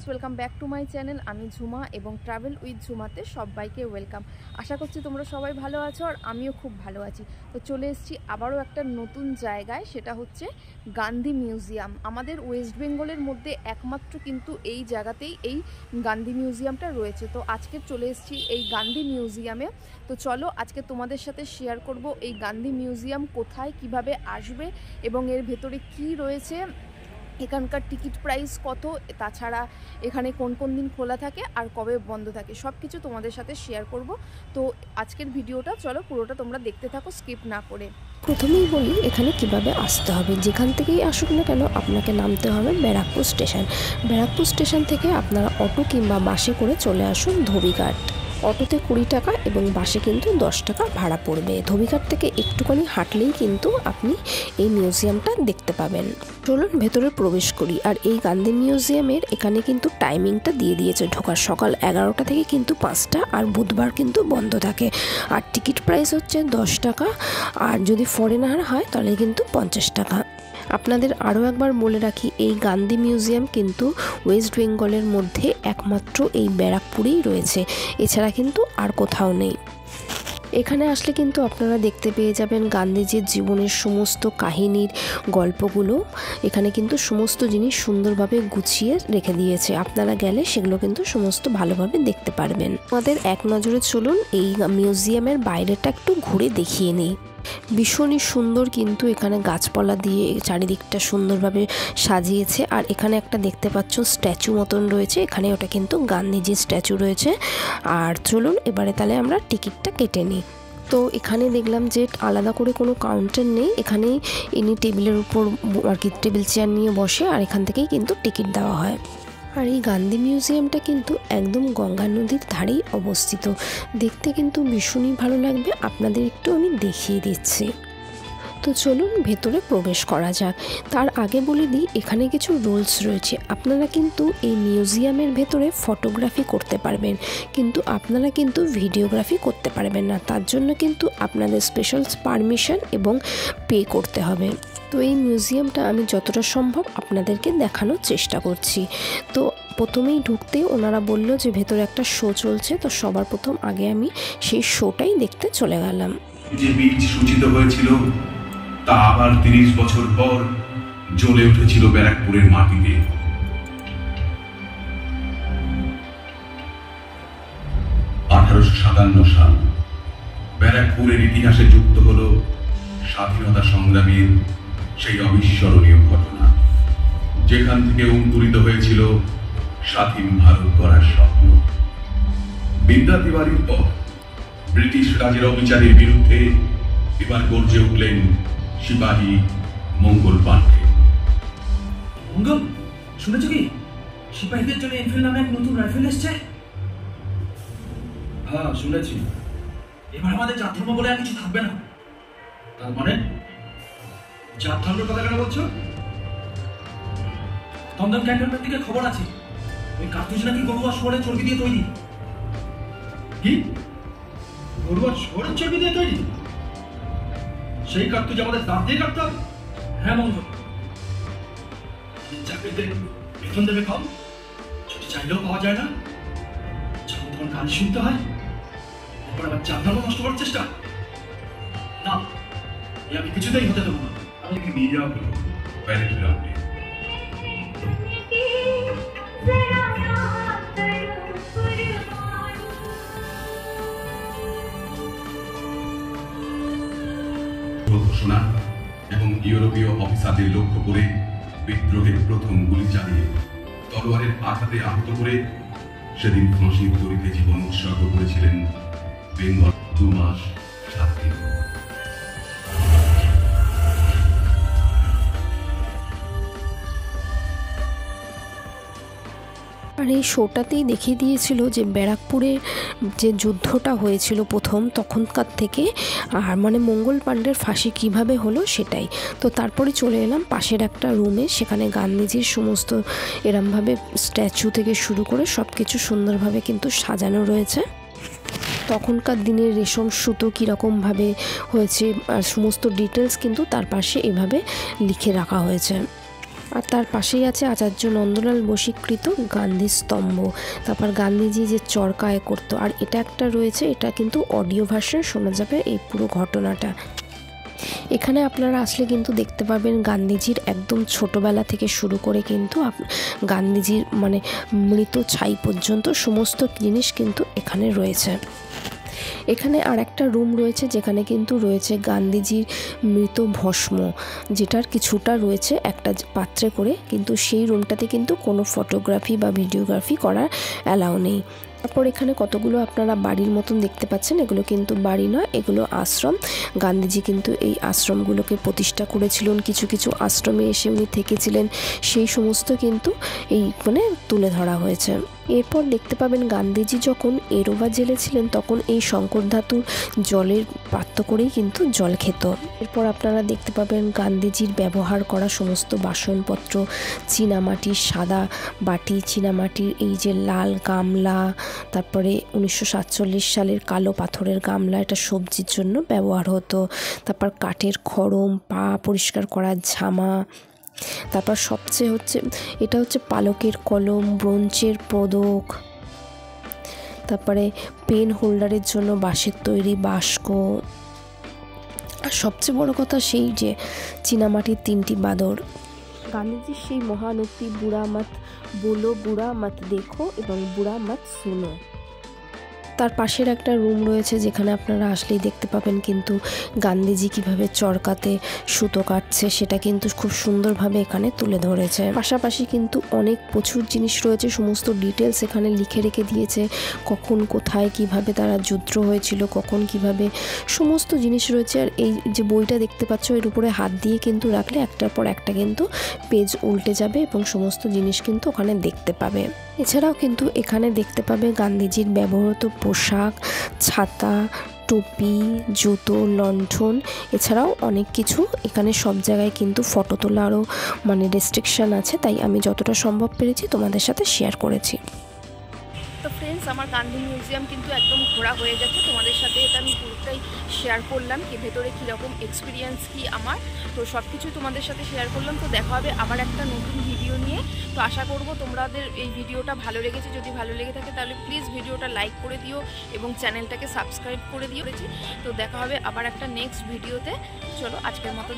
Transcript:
Friends welcome back to my channel आमी झुमा एवं travel with झुमाते सबाइके वेलकम। आशा करছি তোমরা সবাই ভালো আছো আর আমিও খুব ভালো আছি। তো চলে এসেছি আবারও একটা নতুন জায়গায়, সেটা হচ্ছে গান্ধী মিউজিয়াম। আমাদের ওয়েস্ট বেঙ্গলের মধ্যে একমাত্র কিন্তু এই জায়গাতেই এই গান্ধী মিউজিয়ামটা রয়েছে। তো আজকে চলে এসেছি এই গান্ধী মিউজিয়ামে। তো চলো আজকে তোমাদের সাথে শেয়ার করব এই গান্ধী মিউজিয়াম কোথায়, কিভাবে আসবে এবং এর ভেতরে কি রয়েছে, এখানকার টিকিট প্রাইস কত, তাছাড়া এখানে কোন কোন দিন খোলা থাকে আর কবে বন্ধ থাকে, সব কিছু তোমাদের সাথে শেয়ার করব। তো আজকের ভিডিওটা চলো পুরোটা তোমরা দেখতে থাকো স্কিপ না করে। প্রথমেই বলি এখানে কিভাবে আসতে হবে। যেখান থেকেই আসুক না কেন আপনাকে নামতে হবে ব্যারাকপুর স্টেশন। ব্যারাকপুর স্টেশন থেকে আপনারা অটো কিংবা বাসে করে চলে আসুন ধোবিঘাট। অটোতে 20 টাকা এবং বাসে কিন্তু 10 টাকা ভাড়া পড়বে। ধোবিঘাট থেকে একটুখানি হাঁটলেই কিন্তু আপনি এই মিউজিয়ামটা দেখতে পাবেন। চলুন ভেতরে প্রবেশ করি। আর এই গান্ধী মিউজিয়ামের এখানে কিন্তু টাইমিংটা দিয়ে দিয়েছে ঢোকার, সকাল 11টা থেকে কিন্তু 5টা, আর বুধবার কিন্তু বন্ধ থাকে। আর টিকিট প্রাইস হচ্ছে 10 টাকা, আর যদি ফরেনার হয় তাহলে কিন্তু 50 টাকা। আপনাদের আরও একবার বলে রাখি, এই গান্ধী মিউজিয়াম কিন্তু ওয়েস্ট বেঙ্গলের মধ্যে একমাত্র এই ব্যারাকপুরেই রয়েছে, এছাড়া কিন্তু আর কোথাও নেই। এখানে আসলে কিন্তু আপনারা দেখতে পেয়ে যাবেন গান্ধীজির জীবনের সমস্ত কাহিনীর গল্পগুলো। এখানে কিন্তু সমস্ত জিনিস সুন্দরভাবে গুছিয়ে রেখে দিয়েছে, আপনারা গেলে সেগুলো কিন্তু সমস্ত ভালোভাবে দেখতে পারবেন। আমাদের এক নজরে চলুন এই মিউজিয়ামের বাইরেটা একটু ঘুরে দেখিয়ে নিই। ভীষণই সুন্দর কিন্তু এখানে গাছপালা দিয়ে চারিদিকটা সুন্দরভাবে সাজিয়েছে। আর এখানে একটা দেখতে পাচ্ছ স্ট্যাচু মতন রয়েছে, এখানে ওটা কিন্তু গান্ধীজির স্ট্যাচু রয়েছে। আর চলুন এবারে তাহলে আমরা টিকিটটা কেটে নিই। তো এখানে দেখলাম যে আলাদা করে কোনো কাউন্টার নেই, এখানেই ইনি টেবিলের উপর আর কি টেবিল চেয়ার নিয়ে বসে, আর এখান থেকেই কিন্তু টিকিট দেওয়া হয়। আর এই গান্ধী মিউজিয়ামটা কিন্তু একদম গঙ্গা নদীর ধারেই অবস্থিত, দেখতে কিন্তু ভীষণই ভালো লাগবে। আপনাদের একটু আমি দেখিয়ে দিচ্ছি। তো চলুন ভেতরে প্রবেশ করা যাক। তার আগে বলে দিই এখানে কিছু রুলস রয়েছে। আপনারা কিন্তু এই মিউজিয়ামের ভেতরে ফটোগ্রাফি করতে পারবেন, কিন্তু আপনারা কিন্তু ভিডিওগ্রাফি করতে পারবেন না। তার জন্য কিন্তু আপনাদের স্পেশাল পারমিশন এবং পে করতে হবে। তো এই মিউজিয়ামটা আমি যতটা সম্ভব আপনাদেরকে দেখানোর চেষ্টা করছি। তো প্রথমেই ঢুকতেই ওনারা বললো যে ভেতরে একটা শো চলছে, তো সবার প্রথম আগে আমি সেই শোটাই দেখতে চলে গেলাম। যে বীজ সূচিত হয়েছিল তা আবার 30 বছর পর জ্বলে উঠেছিল ব্যারাকপুরের মাটিতে। 1857 সাল ব্যারাকপুরের ইতিহাসে যুক্ত হলো স্বাধীনতা সংগ্রামের সেই অবিস্মরণীয় ঘটনা, যেখান থেকে অঙ্কুরিত হয়েছিল স্বাধীন ভারত গড়ার স্বপ্ন। বিদ্যা তিওয়ারির পর ব্রিটিশ রাজের অবিচারের বিরুদ্ধে এবার গর্জে উঠলেন সিপাহী মঙ্গল পাণ্ডে। মঙ্গল, শুনেছ কি সিপাহীদের জন্য এনফিল্ড নামে এক নতুন রাইফেল এসছে? হ্যাঁ শুনেছি। এবার আমাদের জাত ধর্ম বলে আর কিছু থাকবে না। তার মানে জাত ধর্মের কথা কেন বলছো? দমদম ক্যান্টনমেন্ট থেকে খবর আছে ওই কার্তুজ নাকি গরুয়া শহরে চর্বি দিয়ে তৈরি। কি গরুয়া শহরের চর্বি দিয়ে তৈরি? সেই কার্তুজ আমাদের দাঁত দিয়ে কাটতে হবে? হ্যাঁ মঙ্গল, চাকরিতে বেতন দেবে কম, ছুটি চাইলেও পাওয়া যায় না, যখন তখন গান শুনতে হয়, এরপর আবার চাকরি নষ্ট করার চেষ্টা। না, এ আমি কিছুতেই হতে দেবো না। আমাকে নিয়ে যাওয়া হলো প্যারেড গ্রাউন্ডে। ঘোষণা এবং ইউরোপীয় অফিসারদের লক্ষ্য করে বিদ্রোহের প্রথম গুলি চালিয়ে তলোয়ারের আঘাতে আহত করে সেদিন ফাঁসির দড়িতে জীবন উৎসর্গ করেছিলেন বেঙ্গল 2 মাস 7 দিন। আর এই শোটাতেই দেখিয়ে দিয়েছিল যে ব্যারাকপুরে যে যুদ্ধটা হয়েছিল প্রথম, তখনকার থেকে আর মানে মঙ্গল পাণ্ডের ফাঁসি কিভাবে হলো সেটাই। তো তারপরে চলে এলাম পাশের একটা রুমে, সেখানে গান্ধীজির সমস্ত এরমভাবে স্ট্যাচু থেকে শুরু করে সব কিছু সুন্দরভাবে কিন্তু সাজানো রয়েছে। তখনকার দিনের রেশম সুতো কীরকমভাবে হয়েছে আর সমস্ত ডিটেলস কিন্তু তার পাশে এভাবে লিখে রাখা হয়েছে। আর তার পাশেই আছে আচার্য নন্দলাল বশীকৃত গান্ধী স্তম্ভ। তারপর গান্ধীজি যে চরকায় করতো, আর এটা একটা রয়েছে, এটা কিন্তু অডিও ভার্সন শোনা যাবে এই পুরো ঘটনাটা। এখানে আপনারা আসলে কিন্তু দেখতে পাবেন গান্ধীজির একদম ছোটোবেলা থেকে শুরু করে কিন্তু গান্ধীজির মানে মৃত ছাই পর্যন্ত সমস্ত জিনিস কিন্তু এখানে রয়েছে। এখানে আর একটা রুম রয়েছে যেখানে কিন্তু রয়েছে গান্ধীজির মৃত ভস্ম, যেটার কিছুটা রয়েছে একটা পাত্রে করে, কিন্তু সেই রুমটাতে কিন্তু কোনো ফটোগ্রাফি বা ভিডিওগ্রাফি করার অ্যালাউ নেই। তারপর এখানে কতগুলো আপনারা বাড়ির মতন দেখতে পাচ্ছেন, এগুলো কিন্তু বাড়ি নয়, এগুলো আশ্রম। গান্ধীজি কিন্তু এই আশ্রমগুলোকে প্রতিষ্ঠা করেছিলেন, কিছু কিছু আশ্রমে এসে উনি থেকেছিলেন, সেই সমস্ত কিন্তু এইখানে তুলে ধরা হয়েছে। এরপর দেখতে পাবেন গান্ধীজি যখন এরোবা জেলে ছিলেন তখন এই শঙ্কর ধাতুর জলের পাত্র করেই কিন্তু জল খেত। এরপর আপনারা দেখতে পাবেন গান্ধীজির ব্যবহার করা সমস্ত বাসনপত্র, চীনামাটির সাদা বাটি, চীনামাটির এই যে লাল গামলা, তারপরে 1947 সালের কালো পাথরের গামলা, এটা সবজির জন্য ব্যবহার হতো। তারপর কাঠের খড়ম, পা পরিষ্কার করার ঝামা, তারপর সবচেয়ে এটা হচ্ছে পালকের কলম, ব্রোঞ্জের পদক, তারপরে পেন হোল্ডারের জন্য বাঁশের তৈরি বাস্ক, আর সবচেয়ে বড় কথা সেই যে চীনামাটির 3টি বাদর। গান্ধীজির সেই মহান উক্তি বুড়া মত বলো, বুড়া মত দেখো এবং বুড়া মত শুনো। তার পাশের একটা রুম রয়েছে যেখানে আপনারা আসলেই দেখতে পাবেন কিন্তু গান্ধীজি কিভাবে চরকাতে সুতো কাটছে সেটা কিন্তু খুব সুন্দরভাবে এখানে তুলে ধরেছে। পাশাপাশি কিন্তু অনেক প্রচুর জিনিস রয়েছে, সমস্ত ডিটেলস এখানে লিখে রেখে দিয়েছে, কখন কোথায় কিভাবে তারা যুদ্ধ হয়েছিল, কখন কিভাবে সমস্ত জিনিস রয়েছে। আর এই যে বইটা দেখতে পাচ্ছ এর উপরে হাত দিয়ে কিন্তু রাখলে একটার পর একটা কিন্তু পেজ উল্টে যাবে এবং সমস্ত জিনিস কিন্তু ওখানে দেখতে পাবে। এছাড়াও কিন্তু এখানে দেখতে পাবে গান্ধীজির ব্যবহৃত পোশাক, ছাতা, টুপি, জুতো, লণ্ঠন, এছাড়াও অনেক কিছু। এখানে সব জায়গায় কিন্তু ফটো তোলারও মানে রেস্ট্রিকশান আছে, তাই আমি যতটা সম্ভব পেরেছি তোমাদের সাথে শেয়ার করেছি। তো ফ্রেন্ডস, আমার গান্ধী মিউজিয়াম কিন্তু একদম ঘোরা হয়ে গেছে, তোমাদের সাথে এটা আমি পুরোটাই শেয়ার করলাম কি ভেতরে কীরকম এক্সপিরিয়েন্স কি আমার, তো সব কিছুই তোমাদের সাথে শেয়ার করলাম। তো দেখা হবে আবার একটা নতুন ভিডিও নিয়ে। তো আশা করব তোমাদের এই ভিডিওটা ভালো লেগেছে, যদি ভালো লেগে থাকে তাহলে প্লিজ ভিডিওটা লাইক করে দিও এবং চ্যানেলটাকে সাবস্ক্রাইব করে দিও। তো দেখা হবে আবার একটা নেক্সট ভিডিওতে। চলো আজকের মতন।